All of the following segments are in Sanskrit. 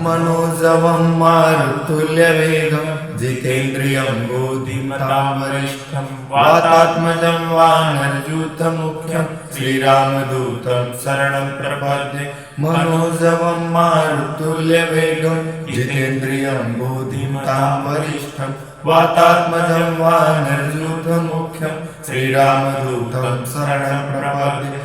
मनोजवं मारुतुल्यवेगं जितेन्द्रियं बुद्धिमतां वरिष्ठं वातात्मजं वानरयूथमुख्यं श्रीरामदूतं शरणं प्रपद्ये। मनोजवं मारुतुल्यवेगं जितेन्द्रियं बुद्धिमतां वरिष्ठं वातात्मजं वानरयूथमुख्यं श्रीरामदूतं शरणं प्रपद्ये।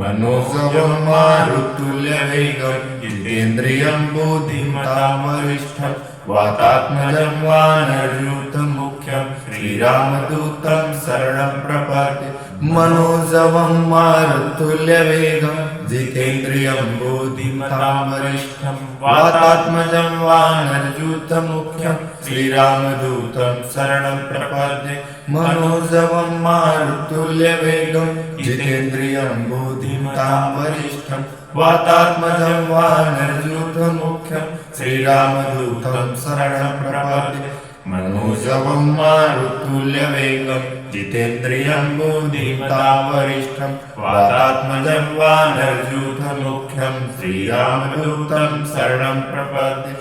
मनोजवं मारुतुल्यवेगं जितेन्द्रियं बुद्धिमतां वरिष्ठं वातात्मजं वानरयूथमुख्यं श्रीरामदूतं शरणं प्रपद्ये। मनोजवं मारुतुल्यवेगं जितेन्द्रियं बुद्धिमतां वरिष्ठं वातात्मजं वानरयूथमुख्यं श्रीरामदूतं शरणं प्रपद्ये। मनोजवं मारुतुल्यवेगं जितेन्द्रियं बुद्धिमतां वरिष्ठं वातात्मजं वानरयूथमुख्यं श्रीरामदूतं शरणं प्रपद्ये। मनोजवं मारुतुल्यवेगं जितेन्द्रियं बुद्धिमतां वरिष्ठं वातात्मजं वानरयूथमुख्यं श्रीरामदूतं शरणं प्रपद्ये।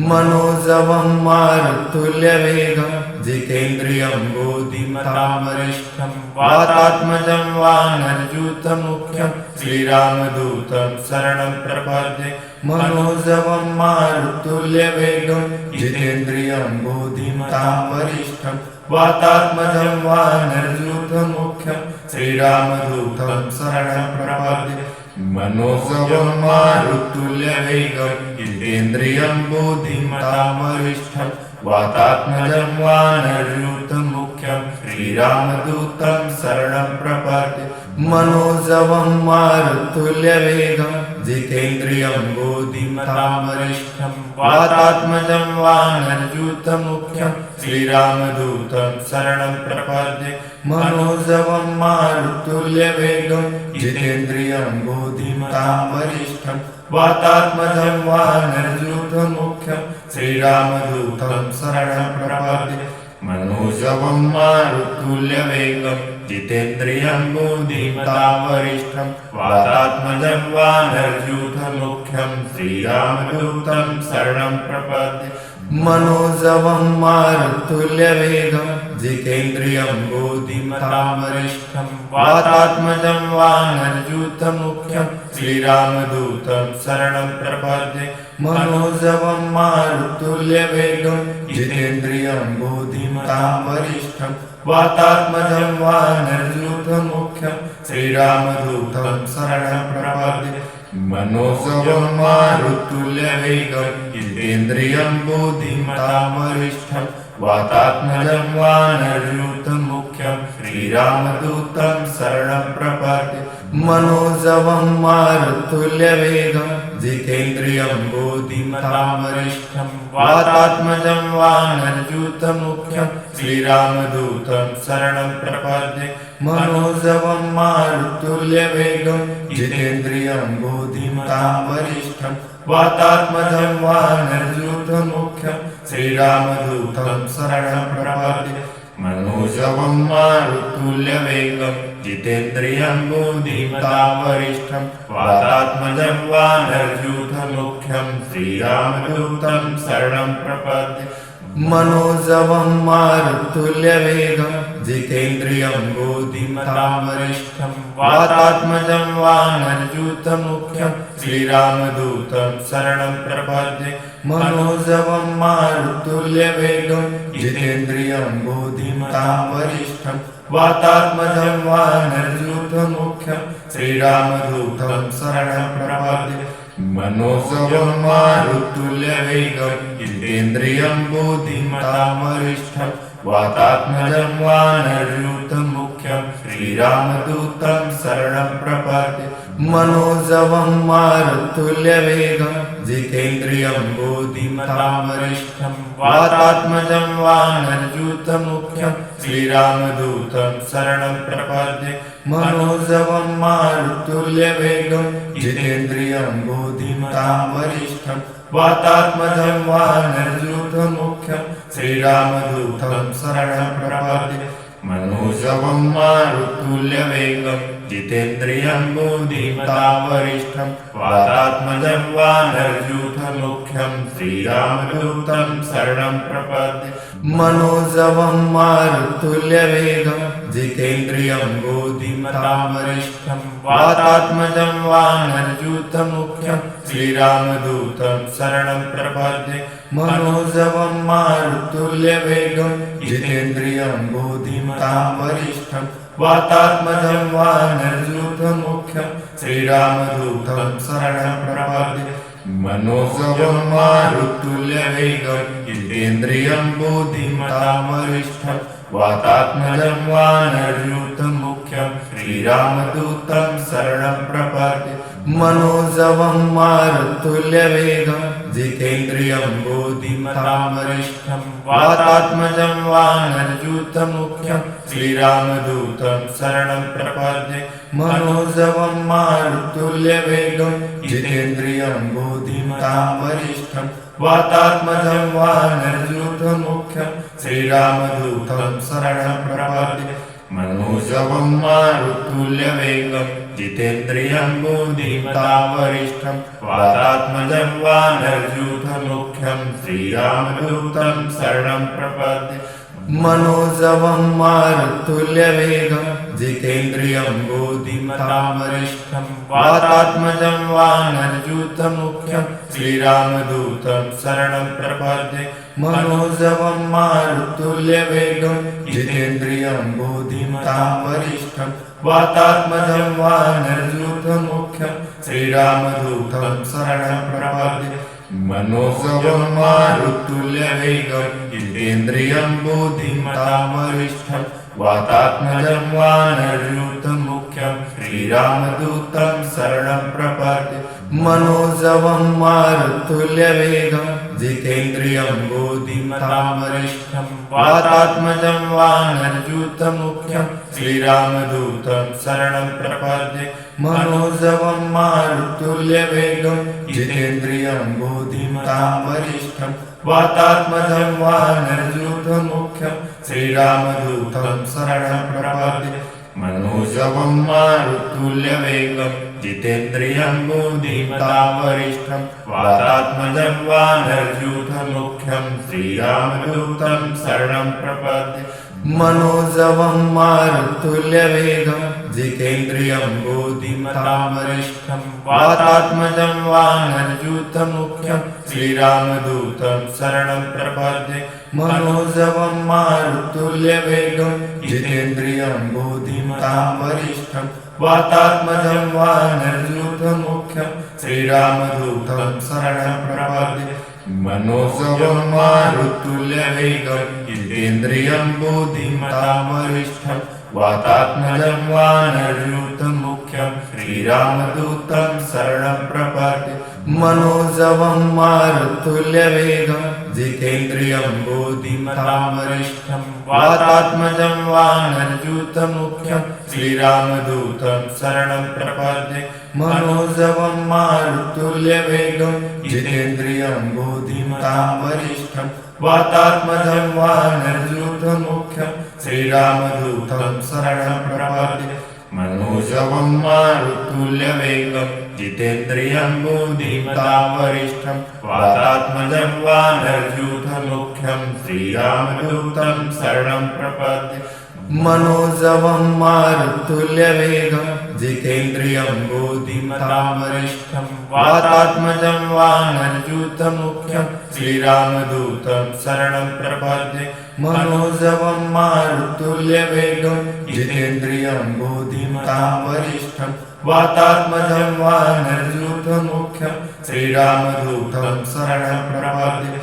मनोजवं मारुतुल्यवेगं जितेन्द्रियं बुद्धिमतां वरिष्ठं वातात्मजं वानरयूथमुख्यं श्रीरामदूतं शरणं प्रपद्ये। मनोजवं मारुतुल्यवेगं जितेन्द्रियं बुद्धिमतां वरिष्ठं वातात्मजं वानरयूथमुख्यं श्रीरामदूतं शरणं प्रपद्ये। मनोजवं मारुतुल्यवेगं जितेन्द्रियं बुद्धिमतां वरिष्ठं वातात्मजं वानरयूथमुख्यं श्रीरामदूतं शरणं प्रपद्ये। मनोजवं मारुतुल्यवेगं जितेन्द्रियं बुद्धिमतां वरिष्ठं वातात्मजं वानरयूथमुख्यं श्रीरामदूतं शरणं प्रपद्ये। मनोजवं मारुतुल्यवेगं जितेन्द्रियं बुद्धिमतां वरिष्ठं वातात्मजं वानरयूथमुख्यं श्रीरामदूतं शरणं प्रपद्ये। मनोजवं मारुतुल्यवेगं जितेन्द्रियं बुद्धिमतां वरिष्ठं वातात्मजं वानरयूथमुख्यं श्रीरामदूतं शरणं प्रपद्ये। मनोजवं मारुतुल्यवेगं जितेन्द्रियं बुद्धिमतां वरिष्ठं वातात्मजं वानरयूथमुख्यं श्रीरामदूतं शरणं प्रपद्ये। मनोजवं मारुतुल्यवेगं जितेन्द्रियं बुद्धिमतां वरिष्ठं वातात्मजं वानरयूथमुख्यं श्रीरामदूतं शरणं प्रपद्ये। मनोजवं मारुतुल्यवेगं जितेन्द्रियं बुद्धिमतां वरिष्ठं वातात्मजं वानरयूथमुख्यं श्रीरामदूतं शरणं प्रपद्ये। मनोजवं मारुतुल्यवेगं जितेन्द्रियं बुद्धिमतां वरिष्ठं वातात्मजं वानरयूथमुख्यं श्रीरामदूतं शरणं प्रपद्ये। मनोजवं मारुतुल्यवेगं जितेन्द्रियं बुद्धिमतां वरिष्ठं वातात्मजं वानरयूथमुख्यं श्रीरामदूतं शरणं प्रपद्ये। मनोजवं मारुतुल्यवेगं जितेन्द्रियं बुद्धिमतां वरिष्ठं वातात्मजं वानरयूथमुख्यं श्रीरामदूतं शरणं प्रपद्ये। मनोजवं मारुतुल्यवेगं जितेन्द्रियं बुद्धिमतां वरिष्ठं वातात्मजं वानरयूथमुख्यं श्रीरामदूतं शरणं प्रपद्ये। मनोजवं मारुतुल्यवेगं जितेन्द्रियं बुद्धिमतां वरिष्ठं वातात्मजं वानरयूथमुख्यं श्रीरामदूतं शरणं प्रपद्ये। मनोजवं मारुतुल्यवेगं जितेन्द्रियं बुद्धिमतां वरिष्ठं वातात्मजं वानरयूथमुख्यं श्रीरामदूतं शरणं प्रपद्ये। मनोजवं मारुतुल्यवेगं जितेन्द्रियं बुद्धिमतां वरिष्ठं वातात्मजं वानरयूथमुख्यं श्रीरामदूतं शरणं प्रपद्ये। मनोजवं मारुतुल्यवेगं जितेन्द्रियं बुद्धिमतां वरिष्ठं वातात्मजं वानरयूथमुख्यं श्रीरामदूतं शरणं प्रपद्ये। मनोजवं मारुतुल्यवेगं जितेन्द्रियं बुद्धिमतां वरिष्ठं वातात्मजं वानरयूथमुख्यं श्रीरामदूतं शरणं प्रपद्ये मनोजवं मारुतुल्यवेगं जितेन्द्रियं बुद्धिमतां वरिष्ठं वातात्मजं वानरयूथमुख्यं श्रीरामदूतं शरणं प्रपद्ये मनोजवं मारुतुल्यवेगं जितेन्द्रियं बुद्धिमतां वरिष्ठं वातात्मजं वानरयूथमुख्यं श्रीरामदूतं शरणं प्रपद्ये मनोजवं मारुतुल्यवेगं जितेन्द्रियं बुद्धिमतां वरिष्ठं वातात्मजं वानरयूथमुख्यं श्रीरामदूतं शरणं प्रपद्ये मनोजवं मारुतुल्यवेगं जितेन्द्रियं बुद्धिमतां वरिष्ठं वातात्मजं वानरयूथमुख्यं श्रीरामदूतं शरणं प्रपद्ये मनोजवं मारुतुल्यवेगं जितेन्द्रियं बुद्धिमतां वरिष्ठं वातात्मजं वानरयूथमुख्यं श्रीरामदूतं शरणं प्रपद्ये मनोजवं मारुतुल्यवेगं जितेन्द्रियं बुद्धिमतां वरिष्ठं वातात्मजं वानरयूथमुख्यं श्रीरामदूतं शरणं प्रपद्ये मनोजवं मारुतुल्यवेगं जितेन्द्रियं बुद्धिमतां वरिष्ठं वातात्मजं वानरयूथमुख्यं श्रीरामदूतं शरणं प्रपद्ये मनोजवं मारुतुल्यवेगं जितेन्द्रियं बुद्धिमतां वरिष्ठं वातात्मजं वानरयूथमुख्यं श्रीरामदूतं शरणं प्रपद्ये मनोजवं मारुतुल्यवेगं जितेन्द्रियं बुद्धिमतां वरिष्ठं वातात्मजं वानरयूथमुख्यं श्रीरामदूतं शरणं प्रपद्ये मनोजवं मारुतुल्यवेगं जितेन्द्रियं बुद्धिमतां वरिष्ठं वातात्मजं वानरयूथमुख्यं श्रीरामदूतं शरणं प्रपद्ये मनोजवं मारुतुल्यवेगं जितेन्द्रियं बुद्धिमतां वरिष्ठं वातात्मजं वानरयूथमुख्यं श्रीरामदूतं शरणं प्रपद्ये मनोजवं मारुतुल्यवेगं जितेन्द्रियं बुद्धिमतां वरिष्ठं वातात्मजं वानरयूथमुख्यं श्रीरामदूतं शरणं प्रपद्ये मनोजवं मारुतुल्यवेगं जितेन्द्रियं बुद्धिमतां वरिष्ठं वातात्मजं वानरयूथमुख्यं श्रीरामदूतं शरणं प्रपद्ये मनोजवं मारुतुल्यवेगं जितेन्द्रियं बुद्धिमतां वरिष्ठं वातात्मजं वानरयूथमुख्यं श्रीरामदूतं शरणं प्रपद्ये मनोजवं मारुतुल्यवेगं जितेन्द्रियं बुद्धिमतां वरिष्ठं वातात्मजं वानरयूथमुख्यं श्रीरामदूतं शरणं प्रपद्ये मनोजवं मारुतुल्यवेगं जितेन्द्रियं बुद्धिमतां वरिष्ठं वातात्मजं वानरयूथमुख्यं श्रीरामदूतं शरणं प्रपद्ये मनोजवं मारुतुल्यवेगं जितेन्द्रियं बुद्धिमतां वरिष्ठं वातात्मजं वानरयूथमुख्यं श्रीरामदूतं शरणं प्रपद्ये मनोजवं मारुतुल्यवेगं जितेन्द्रियं बुद्धिमतां वरिष्ठं वातात्मजं वानरयूथमुख्यं श्रीरामदूतं शरणं प्रपद्ये मनोजवं मारुतुल्यवेगं जितेन्द्रियं बुद्धिमतां वरिष्ठं वातात्मजं वानरयूथमुख्यं श्रीरामदूतं शरणं प्रपद्ये मनोजवं मारुतुल्यवेगं जितेन्द्रियं बुद्धिमतां वरिष्ठं वातात्मजं वानरयूथमुख्यं श्रीरामदूतं शरणं प्रपद्ये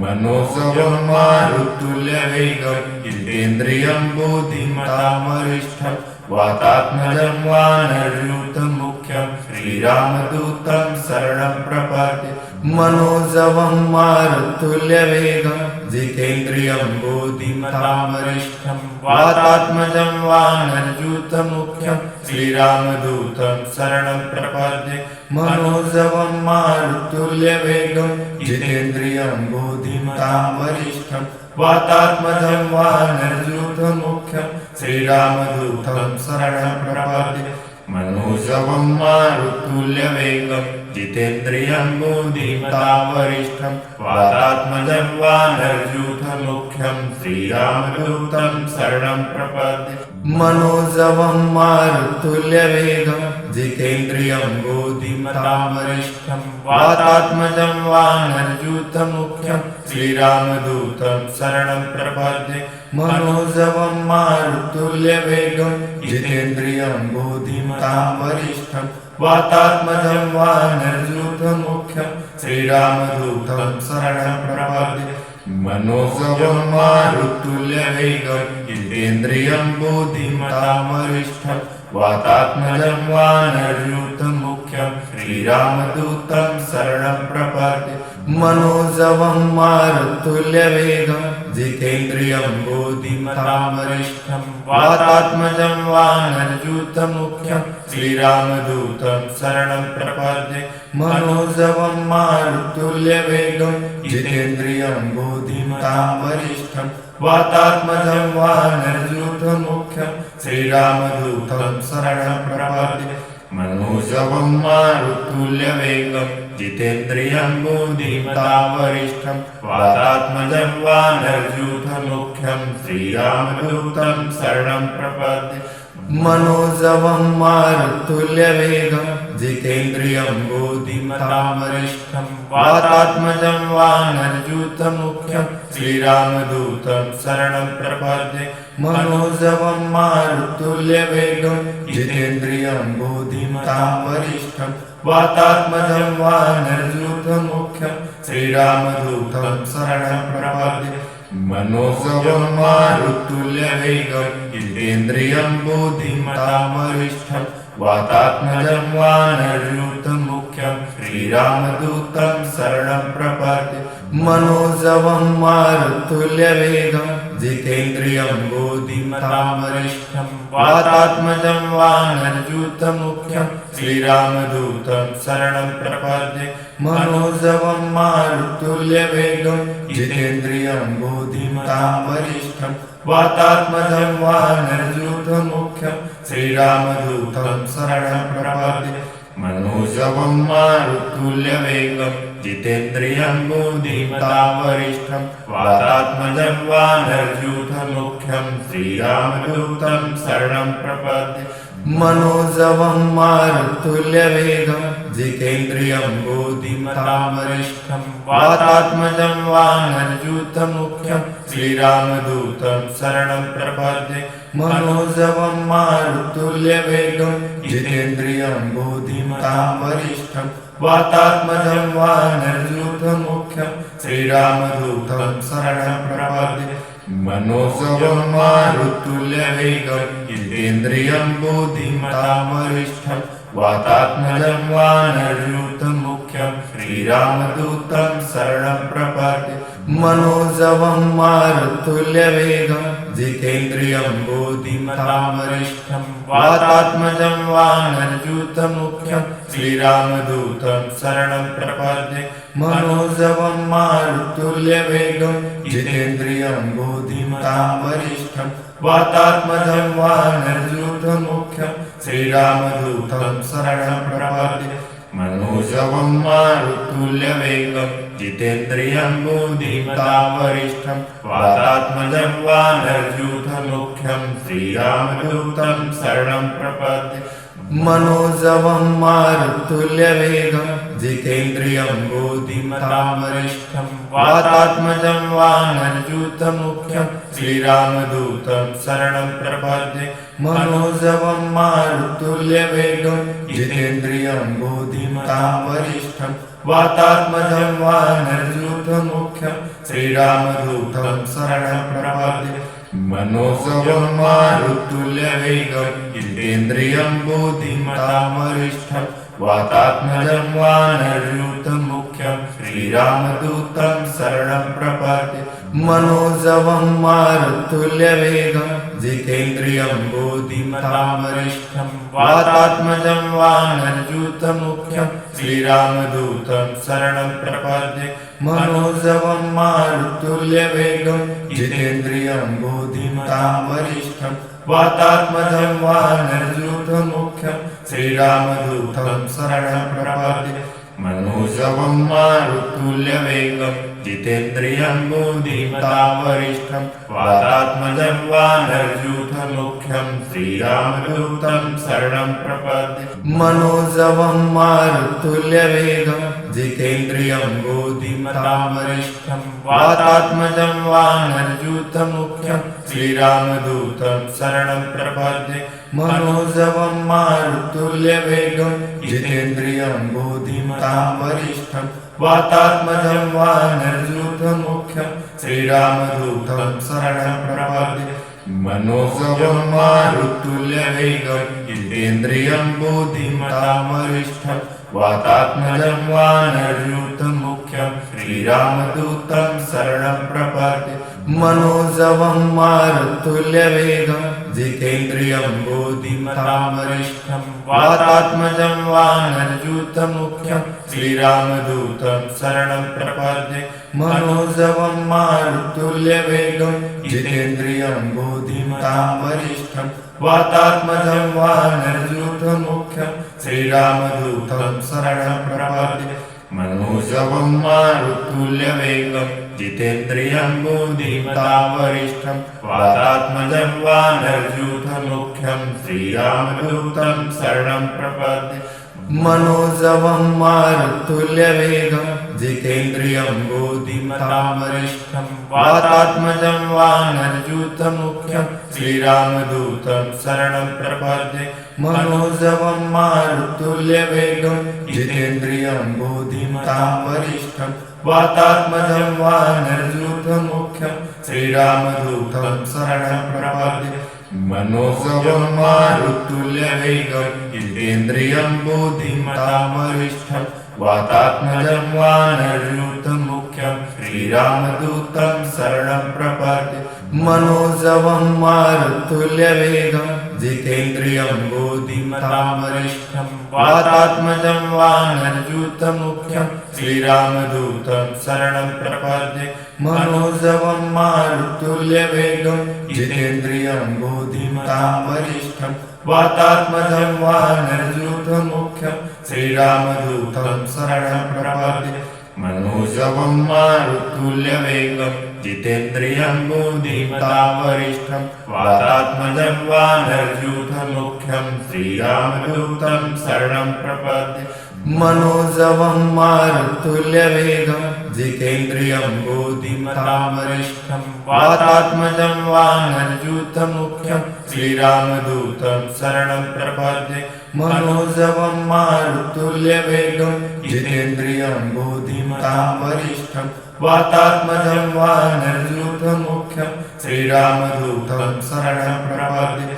मनोजवं मारुतुल्यवेगं जितेन्द्रियं बुद्धिमतां वरिष्ठं वातात्मजं वानरयूथमुख्यं श्रीरामदूतं शरणं प्रपद्ये मनोजवं मारुतुल्यवेगं जितेन्द्रियं बुद्धिमतां वरिष्ठं वातात्मजं वानरयूथमुख्यं श्रीरामदूतं शरणं प्रपद्ये मनोजवं मारुतुल्यवेगं जितेन्द्रियं बुद्धिमतां वरिष्ठं वातात्मजं वानरयूथमुख्यं श्रीरामदूतं शरणं प्रपद्ये मनोजवं मारुतुल्यवेगं जितेन्द्रियं बुद्धिमतां वरिष्ठं वातात्मजं वानरयूथमुख्यं श्रीरामदूतं शरणं प्रपद्ये मनोजवं मारुतुल्यवेगं जितेन्द्रियं बुद्धिमतां वरिष्ठं वातात्मजं वानरयूथमुख्यं श्रीरामदूतं शरणं प्रपद्ये मनोजवं मारुतुल्यवेगं जितेन्द्रियं बुद्धिमतां वरिष्ठं वातात्मजं वानरयूथमुख्यं श्रीरामदूतं शरणं प्रपद्ये मनोजवं मारुतुल्यवेगं जितेन्द्रियं बुद्धिमतां वरिष्ठं वातात्मजं वानरयूथमुख्यं श्रीरामदूतं शरणं प्रपद्ये मनोजवं मारुतुल्यवेगं जितेन्द्रियं बुद्धिमतां वरिष्ठं वातात्मजं वानरयूथमुख्यं श्रीरामदूतं शरणं प्रपद्ये मनोजवं मारुतुल्यवेगं जितेन्द्रियं बुद्धिमतां वरिष्ठं वातात्मजं वानरयूथमुख्यं श्रीरामदूतं शरणं प्रपद्ये मनोजवं मारुतुल्यवेगं जितेन्द्रियं बुद्धिमतां वरिष्ठं वातात्मजं वानरयूथमुख्यं श्रीरामदूतं शरणं प्रपद्ये मनोजवं मारुतुल्यवेगं जितेन्द्रियं बुद्धिमतां वरिष्ठं वातात्मजं वानरयूथमुख्यं श्रीरामदूतं शरणं प्रपद्ये मनोजवं मारुतुल्यवेगं जितेन्द्रियं बुद्धिमतां वरिष्ठं वातात्मजं वानरयूथमुख्यं श्रीरामदूतं शरणं प्रपद्ये मनोजवं मारुतुल्यवेगं जितेन्द्रियं बुद्धिमतां वरिष्ठं वातात्मजं वानरयूथमुख्यं श्रीरामदूतं शरणं प्रपद्ये मनोजवं मारुतुल्यवेगं जितेन्द्रियं बुद्धिमतां वरिष्ठं वातात्मजं वानरयूथमुख्यं श्रीरामदूतं शरणं प्रपद्ये मनोजवं मारुतुल्यवेगं जितेन्द्रियं बुद्धिमतां वरिष्ठं वातात्मजं वानरयूथमुख्यं श्रीरामदूतं शरणं प्रपद्ये मनोजवं मारुतुल्यवेगं जितेन्द्रियं बुद्धिमतां वरिष्ठं वातात्मजं वानरयूथमुख्यं श्रीरामदूतं शरणं प्रपद्ये मनोजवं मारुतुल्यवेगं जितेन्द्रियं बुद्धिमतां वरिष्ठं वातात्मजं वानरयूथमुख्यं श्रीरामदूतं शरणं प्रपद्ये मनोजवं मारुतुल्यवेगं जितेन्द्रियं बुद्धिमतां वरिष्ठं वातात्मजं वानरयूथमुख्यं श्रीरामदूतं शरणं प्रपद्ये मनोजवं मारुतुल्यवेगं जितेन्द्रियं बुद्धिमतां वरिष्ठं वातात्मजं वानरयूथमुख्यं श्रीरामदूतं शरणं प्रपद्ये मनोजवं मारुतुल्यवेगं जितेन्द्रियं बुद्धिमतां वरिष्ठं वातात्मजं वानरयूथमुख्यं श्रीरामदूतं शरणं प्रपद्ये मनोजवं मारुतुल्यवेगं जितेन्द्रियं बुद्धिमतां वरिष्ठं वातात्मजं वानरयूथमुख्यं श्रीरामदूतं शरणं प्रपद्ये मनोजवं मारुतुल्यवेगं जितेन्द्रियं बुद्धिमतां वरिष्ठं वातात्मजं वानरयूथमुख्यं श्रीरामदूतं शरणं प्रपद्ये मनोजवं मारुतुल्यवेगं जितेन्द्रियं बुद्धिमतां वरिष्ठं वातात्मजं वानरयूथमुख्यं श्रीरामदूतं शरणं प्रपद्ये मनोजवं मारुतुल्यवेगं जितेन्द्रियं बुद्धिमतां वरिष्ठं वातात्मजं वानरयूथमुख्यं श्रीरामदूतं शरणं प्रपद्ये मनोजवं मारुतुल्यवेगं जितेन्द्रियं बुद्धिमतां वरिष्ठं वातात्मजं वानरयूथमुख्यं श्रीरामदूतं शरणं प्रपद्ये मनोजवं मारुतुल्यवेगं जितेन्द्रियं बुद्धिमतां वरिष्ठं वातात्मजं वानरयूथमुख्यं श्रीरामदूतं शरणं प्रपद्ये मनोजवं मारुतुल्यवेगं जितेन्द्रियं बुद्धिमतां वरिष्ठं वातात्मजं वानरयूथमुख्यं श्रीरामदूतं शरणं प्रपद्ये मनोजवं मारुतुल्यवेगं जितेन्द्रियं बुद्धिमतावरिष्ठं वातात्मजं वानरयूथमुख्यं श्रीरामदूतं शरणं प्रपद्ये मनोजवं मारुतुल्यवेगं जितेन्द्रियं बुद्धिमतावरिष्ठं वातात्मजं वानरयूथमुख्यं श्रीरामदूतं शरणं प्रपद्ये मनोजवं मारुतुल्यवेगं जितेन्द्रियं बुद्धिमतावरिष्ठं वातात्मजं वानरयूथमुख्यं श्रीरामदूतं शरणं प्रपद्ये मनोजवं मारुतुल्यवेगं जितेन्द्रियं बुद्धिमतावरिष्ठं वातात्मजं वानरयूथमुख्यं श्रीरामदूतं शरणं प्रपद्ये मनोजवं मारुतुल्यवेगं जितेन्द्रियं बुद्धिमतावरिष्ठं वातात्मजं वानरयूथमुख्यं श्रीरामदूतं शरणं प्रपद्ये मनोजवं मारुतुल्यवेगं जितेन्द्रियं बुद्धिमतावरिष्ठं वातात्मजं वानरयूथमुख्यं श्रीरामदूतं शरणं प्रपद्ये मनोजवं मारुतुल्यवेगं जितेन्द्रियं बुद्धिमतावरिष्ठं वातात्मजं वानरयूथमुख्यं श्रीरामदूतं शरणं प्रपद्ये मनोजवं मारुतुल्यवेगं जितेन्द्रियं बुद्धिमतावरिष्ठं वातात्मजं वानरयूथमुख्यं श्रीरामदूतं शरणं प्रपद्ये मनोजवं मारुतुल्यवेगं जितेन्द्रियं बुद्धिमतावरिष्ठं वातात्मजं वानरयूथमुख्यं श्रीरामदूतं शरणं प्रपद्ये मनोजवं मारुतुल्यवेगं जितेन्द्रियं बुद्धिमतावरिष्ठं वातात्मजं वानरयूथमुख्यं श्रीरामदूतं शरणं प्रपद्ये मनोजवं मारुतुल्यवेगं जितेन्द्रियं बुद्धिमतावरिष्ठं वातात्मजं वानरयूथमुख्यं श्रीरामदूतं शरणं प्रपद्ये मनोजवं मारुतुल्यवेगं जितेन्द्रियं बुद्धिमतावरिष्ठं वातात्मजं वानरयूथमुख्यं श्रीरामदूतं शरणं प्रपद्ये मनोजवं मारुतुल्यवेगं जितेन्द्रियं बुद्धिमतावरिष्ठं वातात्मजं वानरयूथमुख्यं श्रीरामदूतं शरणं प्रपद्ये मनोजवं मारुतुल्यवेगं जितेन्द्रियं बुद्धिमतावरिष्ठं वातात्मजं वानरयूथमुख्यं श्रीरामदूतं शरणं प्रपद्ये मनोजवं मारुतुल्यवेगं जितेन्द्रियं बुद्धिमतावरिष्ठं वातात्मजं वानरयूथमुख्यं श्रीरामदूतं शरणं प्रपद्ये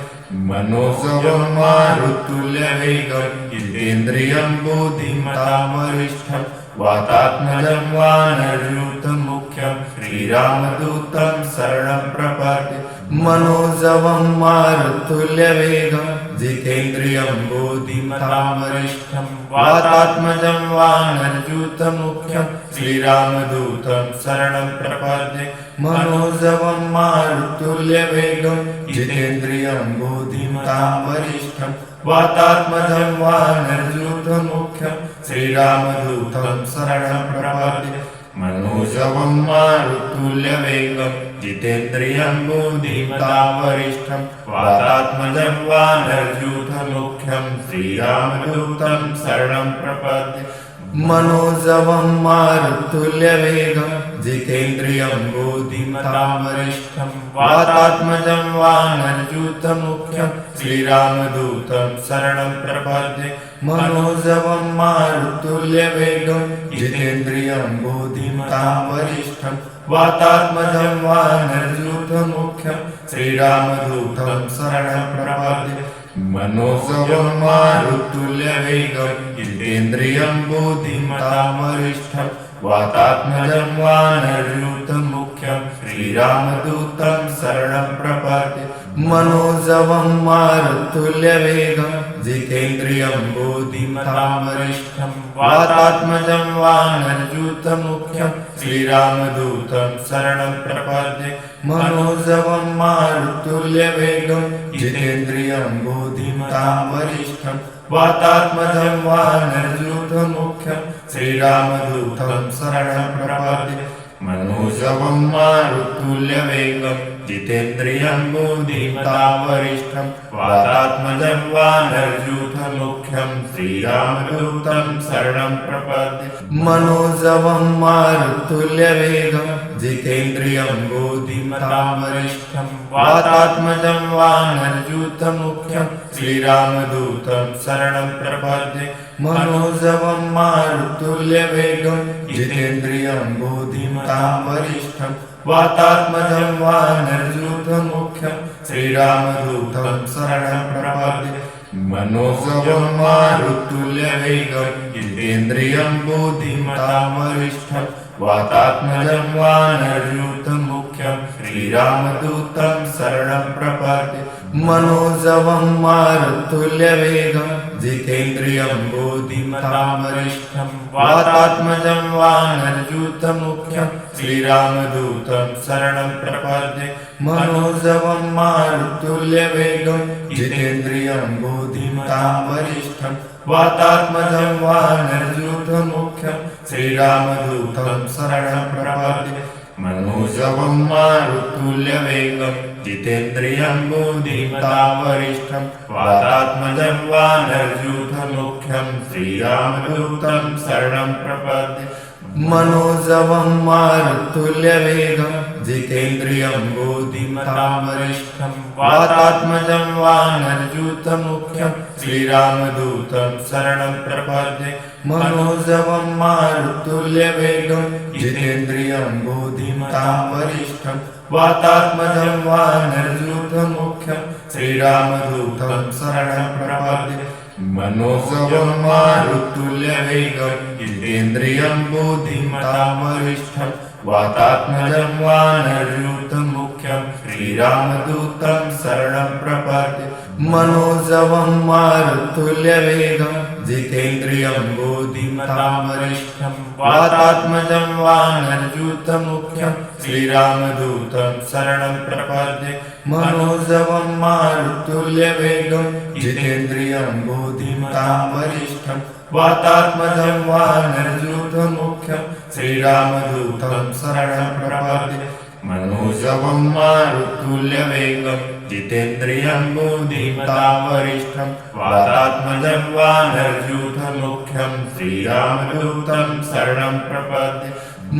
मनोजवं मारुतुल्यवेगं जितेन्द्रियं बुद्धिमतावरिष्ठं वातात्मजं वानरयूथमुख्यं श्रीरामदूतं शरणं प्रपद्ये मनोजवं मारुतुल्यवेगं जितेन्द्रियं बुद्धिमतावरिष्ठं वातात्मजं वानरयूथमुख्यं श्रीरामदूतं शरणं प्रपद्ये मनोजवं मारुतुल्यवेगं जितेन्द्रियं बुद्धिमतावरिष्ठं वातात्मजं वानरयूथमुख्यं श्रीरामदूतं शरणं प्रपद्ये मनोजवं मारुतुल्यवेगं जितेन्द्रियं बुद्धिमतावरिष्ठं वातात्मजं वानरयूथमुख्यं श्रीरामदूतं शरणं प्रपद्ये मनोजवं मारुतुल्यवेगं जितेन्द्रियं बुद्धिमतावरिष्ठं वातात्मजं वानरयूथमुख्यं श्रीरामदूतं शरणं प्रपद्ये मनोजवं मारुतुल्यवेगं जितेन्द्रियं बुद्धिमतावरिष्ठं वातात्मजं वानरयूथमुख्यं श्रीरामदूतं शरणं प्रपद्ये मनोजवं मारुतुल्यवेगं जितेन्द्रियं बुद्धिमतावरिष्ठं वातात्मजं वानरयूथमुख्यं श्रीरामदूतं शरणं प्रपद्ये मनोजवं मारुतुल्यवेगं जितेन्द्रियं बुद्धिमतावरिष्ठं वातात्मजं वानरयूथमुख्यं श्रीरामदूतं शरणं प्रपद्ये मनोजवं मारुतुल्यवेगं जितेन्द्रियं बुद्धिमतावरिष्ठं वातात्मजं वानरयूथमुख्यं श्रीरामदूतं शरणं प्रपद्ये मनोजवं मारुतुल्यवेगं जितेन्द्रियं बुद्धिमतावरिष्ठं वातात्मजं वानरयूथमुख्यं श्रीरामदूतं शरणं प्रपद्ये मनोजवं मारुतुल्यवेगं जितेन्द्रियं बुद्धिमतावरिष्ठं वातात्मजं वानरयूथमुख्यं श्रीरामदूतं शरणं प्रपद्ये मनोजवं मारुतुल्यवेगं जितेन्द्रियं बुद्धिमतां वरिष्ठं वातात्मजं वानरयूथमुख्यं श्रीरामदूतं शरणं प्रपद्ये मनोजवं मारुतुल्यवेगं जितेन्द्रियं बुद्धिमतां वरिष्ठं वातात्मजं वानरयूथमुख्यं श्रीरामदूतं शरणं प्रपद्ये मनोजवं मारुतुल्यवेगं जितेन्द्रियं बुद्धिमतां वरिष्ठं वातात्मजं वानरयूथमुख्यं श्रीरामदूतं शरणं प्रपद्ये मनोजवं मारुतुल्यवेगं जितेन्द्रियं बुद्धिमतां वरिष्ठं वातात्मजं वानरयूथमुख्यं श्रीरामदूतं शरणं प्रपद्ये मनोजवं मारुतुल्यवेगं जितेन्द्रियं बुद्धिमतां वरिष्ठं वातात्मजं वानरयूथमुख्यं श्रीरामदूतं शरणं प्रपद्ये मनोजवं मारुतुल्यवेगं जितेन्द्रियं बुद्धिमतां वरिष्ठं वातात्मजं वानरयूथमुख्यं श्रीरामदूतं शरणं प्रपद्ये मनोजवं मारुतुल्यवेगं जितेन्द्रियं बुद्धिमतां वरिष्ठं वातात्मजं वानरयूथमुख्यं श्रीरामदूतं शरणं प्रपद्ये मनोजवं मारुतुल्यवेगं जितेन्द्रियं बुद्धिमतां वरिष्ठं वातात्मजं वानरयूथमुख्यं श्रीरामदूतं शरणं प्रपद्ये मनोजवं मारुतुल्यवेगं जितेन्द्रियं बुद्धिमतां वरिष्ठं वातात्मजं वानरयूथमुख्यं श्रीरामदूतं शरणं प्रपद्ये मनोजवं मारुतुल्यवेगं जितेन्द्रियं बुद्धिमतां वरिष्ठं वातात्मजं वानरयूथमुख्यं श्रीरामदूतं शरणं प्रपद्ये मनोजवं मारुतुल्यवेगं जितेन्द्रियं बुद्धिमतां वरिष्ठं वातात्मजं वानरयूथमुख्यं श्रीरामदूतं शरणं प्रपद्ये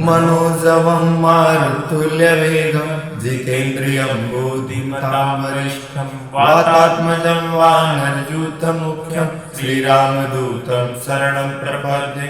मनोजवं मारुतुल्यवेगं जितेन्द्रियं बुद्धिमतां वरिष्ठं वातात्मजं वानरयूथमुख्यं श्रीरामदूतं शरणं प्रपद्ये